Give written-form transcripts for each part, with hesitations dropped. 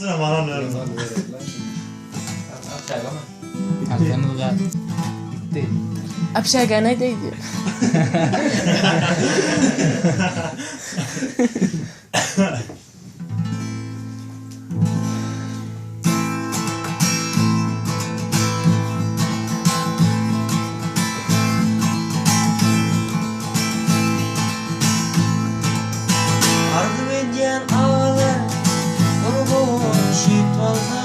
Bana ver. Apşerga neredeydi? Ardı ediyen ağlar, onu boğup şit olsa,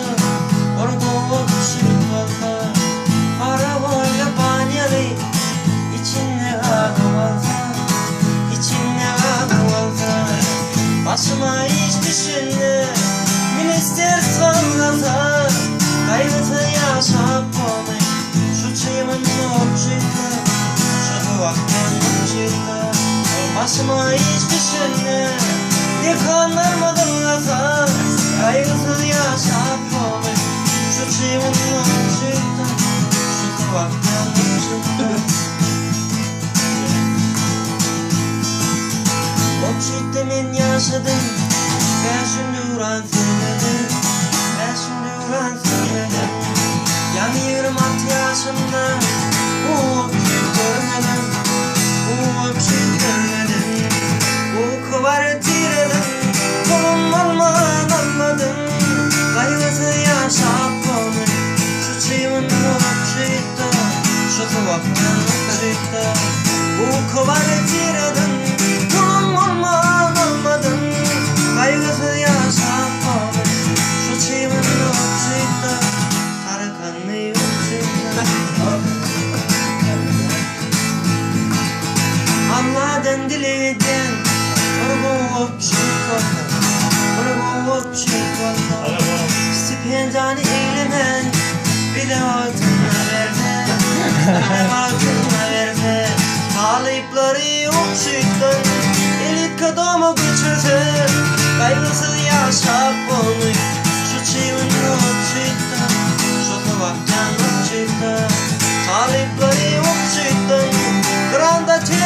onu boğup şit olsa, arabayla banyalı, içinde ağım olsa, içinde ağım olsa, başıma hiç düşünme, minister sallasa, kaygısı yaşap olay, şu çiğimin nokçuyla, şu duvaktan nokçuyla, başıma hiç düşünme, yıkanırmadım lasa, kaygısız yaşap olay, şu çiğimin nokçuyla, şu duvaktan nokçuyla. Nokçuyla ben yaşadım, ben şimdi uğran sürmedim, ben şimdi uğran sürmedim. Yanıyorum 6 yaşımda, bu okçuyu görmedim, bu okçuyu görmedim. Bu kıvarı tiredim, kolum olmadan anladım, kaygısı yaşap olay, şu çiğimin okçuyla, şu kıvaktan okçuyla. Bu kıvarı tiredim, kolum olmadan anladım, kaygısı yaşap olay, şu çiğimin okçuyla, karakanlı okçuyla. Allah'dan dileden, onu boğup şık olsa, onu boğup şık olsa, stipendianı eylemen, bir de altına verse, bir de altına verse, talipleri okşuktan, elit kadama götürse, kaygısız yaşap olmuş, şu çiğin okşuktan, şu kıvaktan okşuktan, talipleri okşuktan, kranda tüle